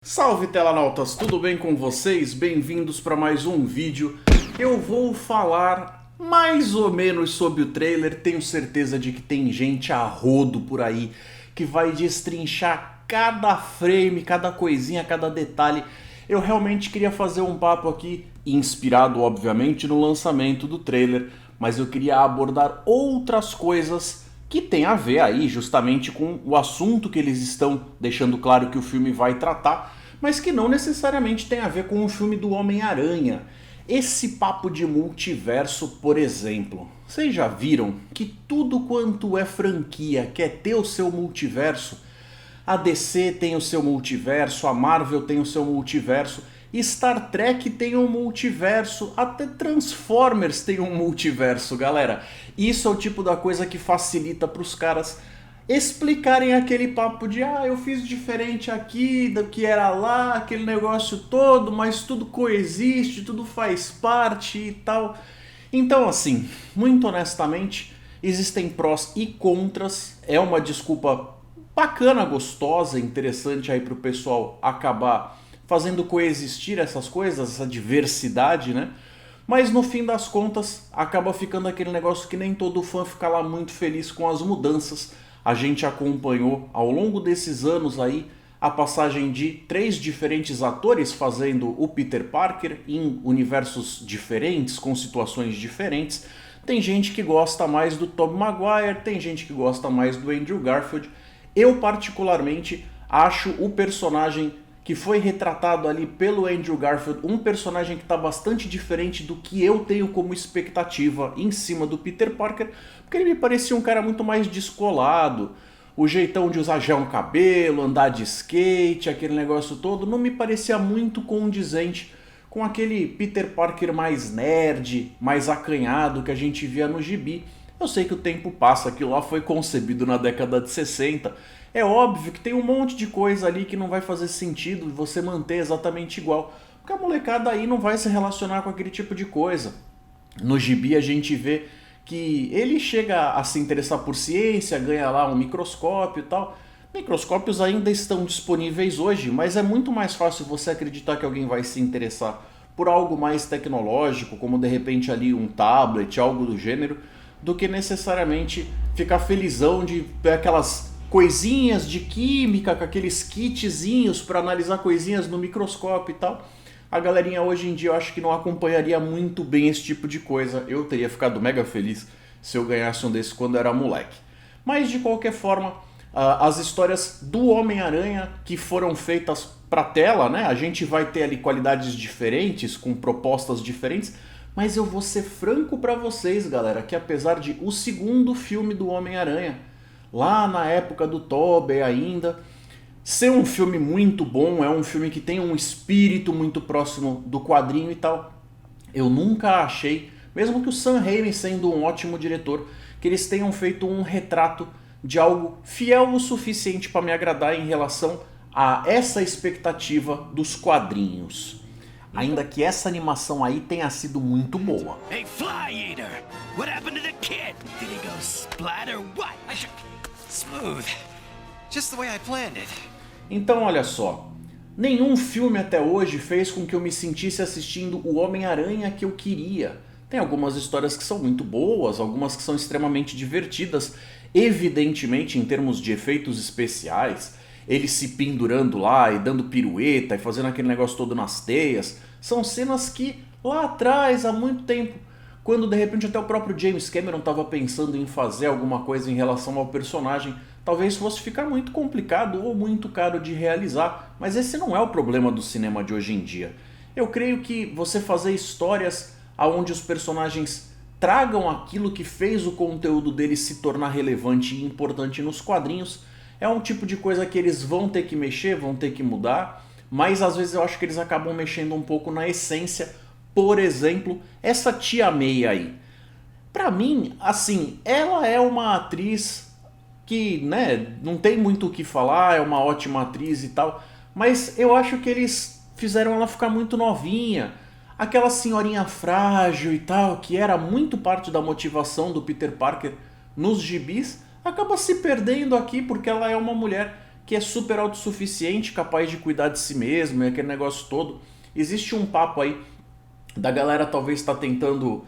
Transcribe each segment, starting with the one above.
Salve telanautas, tudo bem com vocês? Bem-vindos para mais um vídeo. Eu vou falar mais ou menos sobre o trailer, tenho certeza de que tem gente a rodo por aí que vai destrinchar cada frame, cada coisinha, cada detalhe. Eu realmente queria fazer um papo aqui, inspirado obviamente no lançamento do trailer, mas eu queria abordar outras coisas que tem a ver aí justamente com o assunto que eles estão deixando claro que o filme vai tratar, mas que não necessariamente tem a ver com o filme do Homem-Aranha. Esse papo de multiverso, por exemplo, vocês já viram que tudo quanto é franquia quer ter o seu multiverso? A DC tem o seu multiverso, a Marvel tem o seu multiverso, Star Trek tem um multiverso, até Transformers tem um multiverso, galera. Isso é o tipo da coisa que facilita para os caras explicarem aquele papo de eu fiz diferente aqui do que era lá, aquele negócio todo, mas tudo coexiste, tudo faz parte e tal. Então assim, muito honestamente, existem prós e contras, é uma desculpa bacana, gostosa, interessante aí pro pessoal acabar fazendo coexistir essas coisas, essa diversidade, né? Mas no fim das contas, acaba ficando aquele negócio que nem todo fã fica lá muito feliz com as mudanças. A gente acompanhou ao longo desses anos aí a passagem de 3 diferentes atores fazendo o Peter Parker em universos diferentes, com situações diferentes. Tem gente que gosta mais do Tobey Maguire, tem gente que gosta mais do Andrew Garfield. Eu particularmente acho o personagem que foi retratado ali pelo Andrew Garfield um personagem que está bastante diferente do que eu tenho como expectativa em cima do Peter Parker, porque ele me parecia um cara muito mais descolado, o jeitão de usar já um cabelo, andar de skate, aquele negócio todo, não me parecia muito condizente com aquele Peter Parker mais nerd, mais acanhado que a gente via no gibi. Eu sei que o tempo passa, aquilo lá foi concebido na década de 60. É óbvio que tem um monte de coisa ali que não vai fazer sentido você manter exatamente igual, porque a molecada aí não vai se relacionar com aquele tipo de coisa. No gibi a gente vê que ele chega a se interessar por ciência, ganha lá um microscópio e tal. Microscópios ainda estão disponíveis hoje, mas é muito mais fácil você acreditar que alguém vai se interessar por algo mais tecnológico, como de repente ali um tablet, algo do gênero, do que necessariamente ficar felizão de ver aquelas coisinhas de química, com aqueles kitzinhos para analisar coisinhas no microscópio e tal. A galerinha hoje em dia eu acho que não acompanharia muito bem esse tipo de coisa. Eu teria ficado mega feliz se eu ganhasse um desses quando era moleque. Mas de qualquer forma, as histórias do Homem-Aranha que foram feitas para tela, né? A gente vai ter ali qualidades diferentes, com propostas diferentes, mas eu vou ser franco para vocês, galera, que apesar de o segundo filme do Homem-Aranha, lá na época do Tobey ainda, ser um filme muito bom, é um filme que tem um espírito muito próximo do quadrinho e tal, eu nunca achei, mesmo que o Sam Raimi sendo um ótimo diretor, que eles tenham feito um retrato de algo fiel o suficiente para me agradar em relação a essa expectativa dos quadrinhos. Ainda que essa animação aí tenha sido muito boa. Hey, Fly Eater! What happened to the kid? Did he go splat or what? Smooth. Just the way I planned it. Então olha só, nenhum filme até hoje fez com que eu me sentisse assistindo o Homem-Aranha que eu queria. Tem algumas histórias que são muito boas, algumas que são extremamente divertidas, evidentemente em termos de efeitos especiais, ele se pendurando lá e dando pirueta e fazendo aquele negócio todo nas teias, são cenas que lá atrás, há muito tempo, quando de repente até o próprio James Cameron estava pensando em fazer alguma coisa em relação ao personagem, talvez fosse ficar muito complicado ou muito caro de realizar, mas esse não é o problema do cinema de hoje em dia. Eu creio que você fazer histórias onde os personagens tragam aquilo que fez o conteúdo deles se tornar relevante e importante nos quadrinhos é um tipo de coisa que eles vão ter que mexer, vão ter que mudar, mas às vezes eu acho que eles acabam mexendo um pouco na essência. Por exemplo, essa Tia May aí. Pra mim, assim, ela é uma atriz que, né, não tem muito o que falar, é uma ótima atriz e tal, mas eu acho que eles fizeram ela ficar muito novinha. Aquela senhorinha frágil e tal, que era muito parte da motivação do Peter Parker nos gibis, acaba se perdendo aqui porque ela é uma mulher que é super autossuficiente, capaz de cuidar de si mesmo e aquele negócio todo. Existe um papo aí da galera talvez estar tentando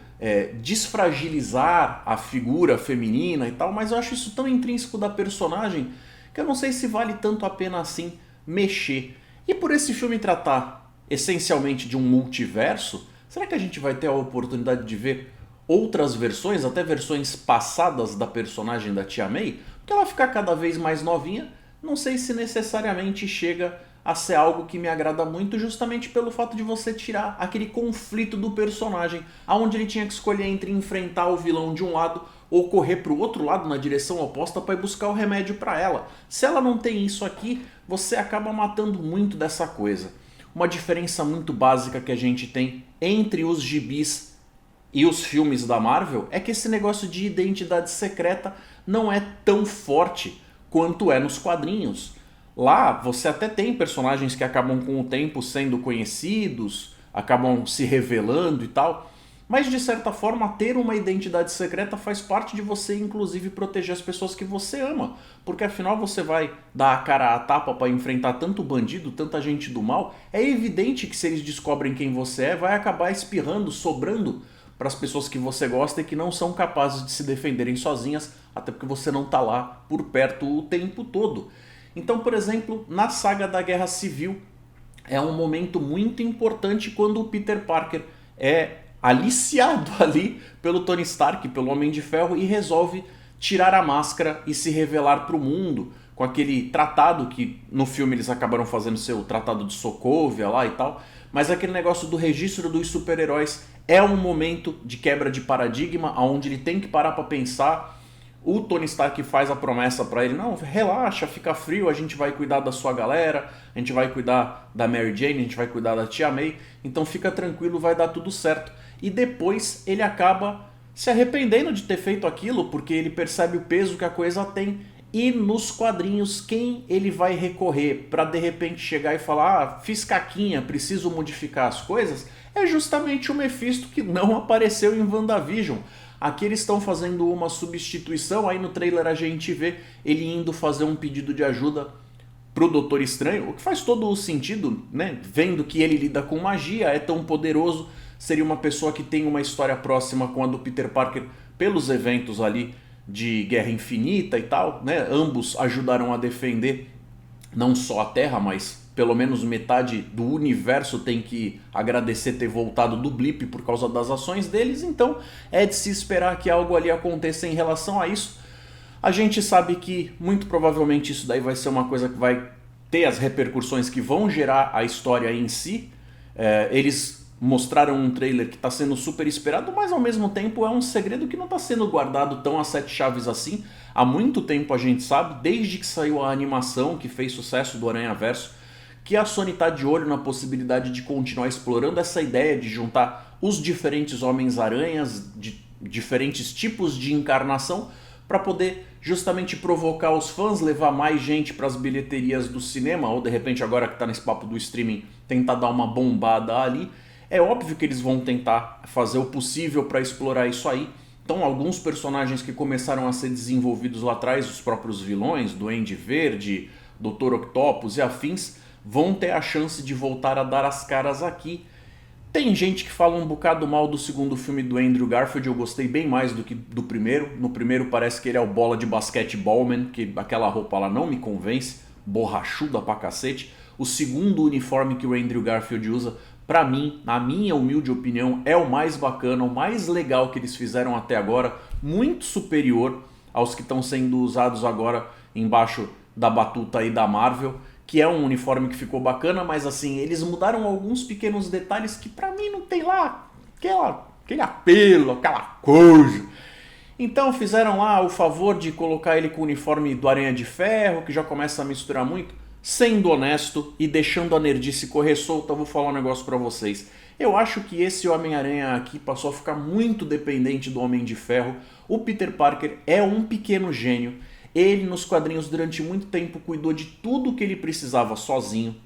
desfragilizar a figura feminina e tal, mas eu acho isso tão intrínseco da personagem que eu não sei se vale tanto a pena assim mexer. E por esse filme tratar essencialmente de um multiverso, será que a gente vai ter a oportunidade de ver outras versões, até versões passadas da personagem da Tia May? Porque ela ficar cada vez mais novinha, não sei se necessariamente chega a ser algo que me agrada muito, justamente pelo fato de você tirar aquele conflito do personagem, aonde ele tinha que escolher entre enfrentar o vilão de um lado ou correr para o outro lado na direção oposta para ir buscar o remédio para ela. Se ela não tem isso aqui, você acaba matando muito dessa coisa. Uma diferença muito básica que a gente tem entre os gibis e os filmes da Marvel é que esse negócio de identidade secreta não é tão forte quanto é nos quadrinhos. Lá você até tem personagens que acabam com o tempo sendo conhecidos, acabam se revelando e tal, mas de certa forma ter uma identidade secreta faz parte de você inclusive proteger as pessoas que você ama, porque afinal você vai dar a cara a tapa para enfrentar tanto bandido, tanta gente do mal, é evidente que se eles descobrem quem você é, vai acabar espirrando, sobrando para as pessoas que você gosta e que não são capazes de se defenderem sozinhas, até porque você não está lá por perto o tempo todo. Então, por exemplo, na saga da Guerra Civil, é um momento muito importante quando o Peter Parker é aliciado ali pelo Tony Stark, pelo Homem de Ferro, e resolve tirar a máscara e se revelar para o mundo, com aquele tratado que no filme eles acabaram fazendo ser o Tratado de Sokovia lá e tal, mas aquele negócio do registro dos super-heróis é um momento de quebra de paradigma, onde ele tem que parar para pensar. O Tony Stark faz a promessa pra ele, não, relaxa, fica frio, a gente vai cuidar da sua galera, a gente vai cuidar da Mary Jane, a gente vai cuidar da Tia May, então fica tranquilo, vai dar tudo certo. E depois ele acaba se arrependendo de ter feito aquilo, porque ele percebe o peso que a coisa tem. E nos quadrinhos, quem ele vai recorrer pra de repente chegar e falar, ah, fiz caquinha, preciso modificar as coisas, é justamente o Mephisto, que não apareceu em WandaVision. Aqui eles estão fazendo uma substituição, aí no trailer a gente vê ele indo fazer um pedido de ajuda pro Doutor Estranho, o que faz todo o sentido, né? Vendo que ele lida com magia, é tão poderoso, seria uma pessoa que tem uma história próxima com a do Peter Parker pelos eventos ali de Guerra Infinita e tal, né? Ambos ajudaram a defender não só a Terra, mas pelo menos metade do universo tem que agradecer ter voltado do blip por causa das ações deles, então é de se esperar que algo ali aconteça em relação a isso. A gente sabe que muito provavelmente isso daí vai ser uma coisa que vai ter as repercussões que vão gerar a história em si. Eles mostraram um trailer que está sendo super esperado, mas ao mesmo tempo é um segredo que não está sendo guardado tão a sete chaves assim. Há muito tempo a gente sabe, desde que saiu a animação que fez sucesso do Aranhaverso, que a Sony está de olho na possibilidade de continuar explorando essa ideia de juntar os diferentes Homens-Aranhas, de diferentes tipos de encarnação, para poder justamente provocar os fãs, levar mais gente para as bilheterias do cinema, ou de repente agora que está nesse papo do streaming, tentar dar uma bombada ali. É óbvio que eles vão tentar fazer o possível para explorar isso aí. Então alguns personagens que começaram a ser desenvolvidos lá atrás, os próprios vilões, Duende Verde, Dr. Octopus e afins, vão ter a chance de voltar a dar as caras aqui. Tem gente que fala um bocado mal do segundo filme do Andrew Garfield, eu gostei bem mais do que do primeiro. No primeiro parece que ele é o bola de basquetebol, que aquela roupa lá não me convence, borrachuda pra cacete. O segundo uniforme que o Andrew Garfield usa, pra mim, na minha humilde opinião, é o mais bacana, o mais legal que eles fizeram até agora, muito superior aos que estão sendo usados agora embaixo da batuta aí da Marvel, que é um uniforme que ficou bacana, mas assim, eles mudaram alguns pequenos detalhes que pra mim não tem lá aquele apelo, aquela coisa. Então fizeram lá o favor de colocar ele com o uniforme do Aranha de Ferro, que já começa a misturar muito. Sendo honesto e deixando a nerdice correr solta, eu vou falar um negócio pra vocês. Eu acho que esse Homem-Aranha aqui passou a ficar muito dependente do Homem de Ferro. O Peter Parker é um pequeno gênio. Ele nos quadrinhos durante muito tempo cuidou de tudo que ele precisava sozinho.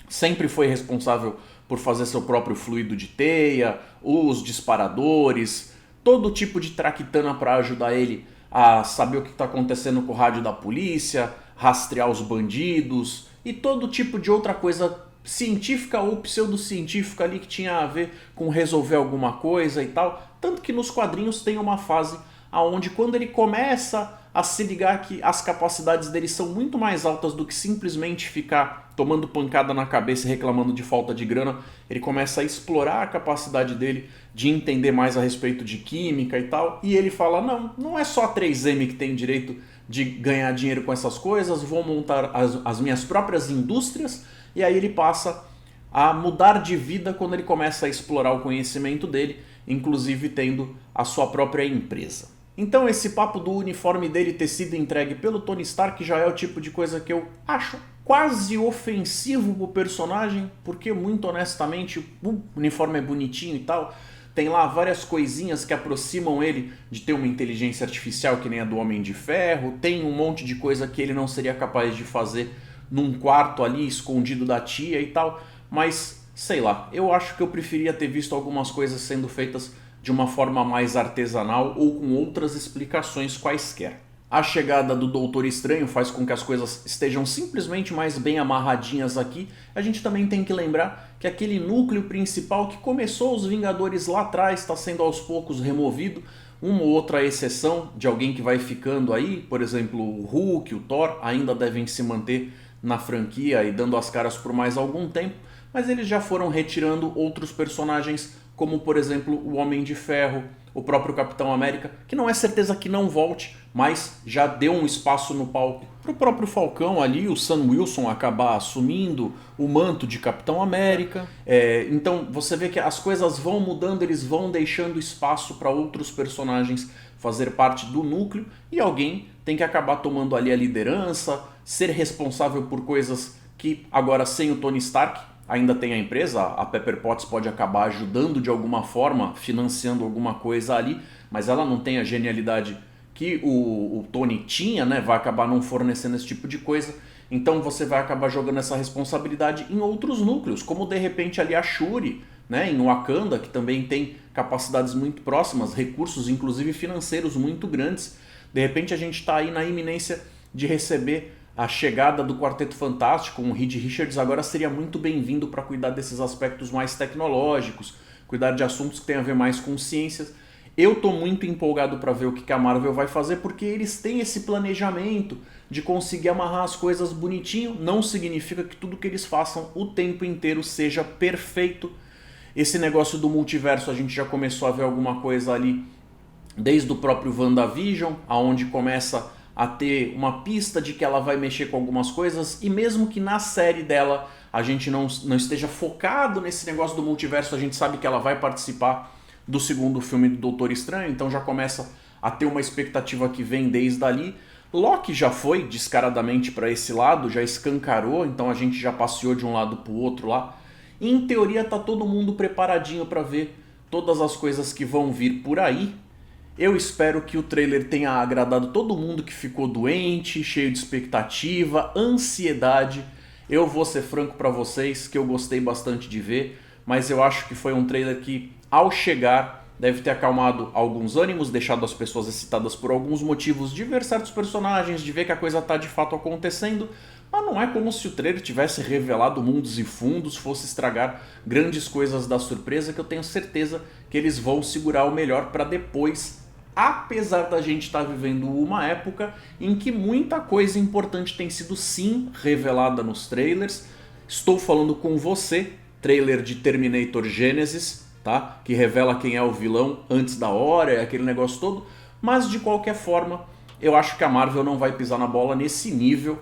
Sempre foi responsável por fazer seu próprio fluido de teia, os disparadores, todo tipo de traquitana para ajudar ele a saber o que está acontecendo com o rádio da polícia, rastrear os bandidos e todo tipo de outra coisa científica ou pseudocientífica ali que tinha a ver com resolver alguma coisa e tal. Tanto que nos quadrinhos tem uma fase onde quando ele começa a se ligar que as capacidades dele são muito mais altas do que simplesmente ficar tomando pancada na cabeça e reclamando de falta de grana, ele começa a explorar a capacidade dele de entender mais a respeito de química e tal, e ele fala, não é só a 3M que tem direito de ganhar dinheiro com essas coisas, vou montar as minhas próprias indústrias, e aí ele passa a mudar de vida quando ele começa a explorar o conhecimento dele, inclusive tendo a sua própria empresa. Então esse papo do uniforme dele ter sido entregue pelo Tony Stark já é o tipo de coisa que eu acho quase ofensivo pro personagem, porque muito honestamente o uniforme é bonitinho e tal, tem lá várias coisinhas que aproximam ele de ter uma inteligência artificial que nem a do Homem de Ferro, tem um monte de coisa que ele não seria capaz de fazer num quarto ali escondido da tia e tal, mas sei lá, eu acho que eu preferia ter visto algumas coisas sendo feitas de uma forma mais artesanal ou com outras explicações quaisquer. A chegada do Doutor Estranho faz com que as coisas estejam simplesmente mais bem amarradinhas aqui. A gente também tem que lembrar que aquele núcleo principal que começou os Vingadores lá atrás está sendo aos poucos removido. Uma ou outra exceção de alguém que vai ficando aí, por exemplo, o Hulk, o Thor, ainda devem se manter na franquia e dando as caras por mais algum tempo, mas eles já foram retirando outros personagens, como por exemplo o Homem de Ferro, o próprio Capitão América, que não é certeza que não volte, mas já deu um espaço no palco para o próprio Falcão ali, o Sam Wilson acabar assumindo o manto de Capitão América. Então você vê que as coisas vão mudando, eles vão deixando espaço para outros personagens fazer parte do núcleo e alguém tem que acabar tomando ali a liderança, ser responsável por coisas que agora sem o Tony Stark ainda tem a empresa, a Pepper Potts pode acabar ajudando de alguma forma, financiando alguma coisa ali, mas ela não tem a genialidade que o Tony tinha, né? Vai acabar não fornecendo esse tipo de coisa, então você vai acabar jogando essa responsabilidade em outros núcleos, como de repente ali a Shuri, né? Em Wakanda, que também tem capacidades muito próximas, recursos inclusive financeiros muito grandes. De repente a gente está aí na iminência de receber a chegada do Quarteto Fantástico, o Reed Richards agora seria muito bem-vindo para cuidar desses aspectos mais tecnológicos, cuidar de assuntos que têm a ver mais com ciências. Eu estou muito empolgado para ver o que a Marvel vai fazer, porque eles têm esse planejamento de conseguir amarrar as coisas bonitinho. Não significa que tudo que eles façam o tempo inteiro seja perfeito. Esse negócio do multiverso a gente já começou a ver alguma coisa ali desde o próprio WandaVision, aonde começa a ter uma pista de que ela vai mexer com algumas coisas, e mesmo que na série dela a gente não esteja focado nesse negócio do multiverso, a gente sabe que ela vai participar do segundo filme do Doutor Estranho, então já começa a ter uma expectativa que vem desde ali. Loki já foi descaradamente para esse lado, já escancarou, então a gente já passeou de um lado para o outro lá. E em teoria tá todo mundo preparadinho para ver todas as coisas que vão vir por aí. Eu espero que o trailer tenha agradado todo mundo que ficou doente, cheio de expectativa, ansiedade. Eu vou ser franco para vocês que eu gostei bastante de ver, mas eu acho que foi um trailer que, ao chegar, deve ter acalmado alguns ânimos, deixado as pessoas excitadas por alguns motivos de ver certos personagens, de ver que a coisa tá de fato acontecendo, mas não é como se o trailer tivesse revelado mundos e fundos, fosse estragar grandes coisas da surpresa, que eu tenho certeza que eles vão segurar o melhor para depois. Apesar da gente estar vivendo uma época em que muita coisa importante tem sido sim revelada nos trailers. Estou falando com você, trailer de Terminator Genesis, tá? Que revela quem é o vilão antes da hora, aquele negócio todo. Mas de qualquer forma, eu acho que a Marvel não vai pisar na bola nesse nível.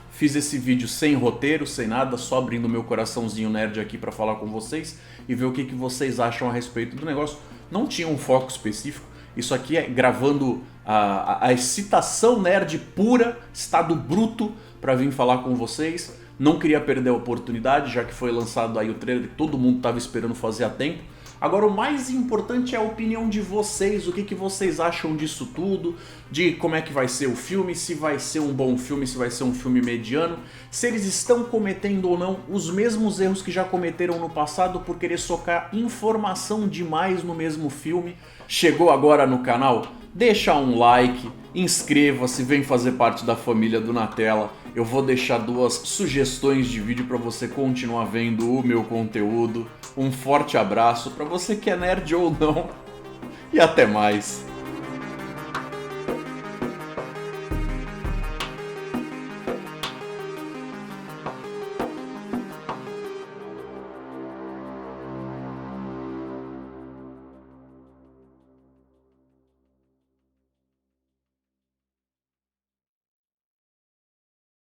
Fiz esse vídeo sem roteiro, sem nada, só abrindo meu coraçãozinho nerd aqui para falar com vocês e ver o que vocês acham a respeito do negócio. Não tinha um foco específico, isso aqui é gravando a excitação nerd pura, estado bruto, para vir falar com vocês. Não queria perder a oportunidade, já que foi lançado aí o trailer que todo mundo estava esperando fazer há tempo. Agora o mais importante é a opinião de vocês, o que vocês acham disso tudo, de como é que vai ser o filme, se vai ser um bom filme, se vai ser um filme mediano, se eles estão cometendo ou não os mesmos erros que já cometeram no passado por querer socar informação demais no mesmo filme. Chegou agora no canal? deixa um like, inscreva-se, vem fazer parte da família do Natela. Eu vou deixar 2 sugestões de vídeo para você continuar vendo o meu conteúdo. Um forte abraço para você que é nerd ou não. E até mais.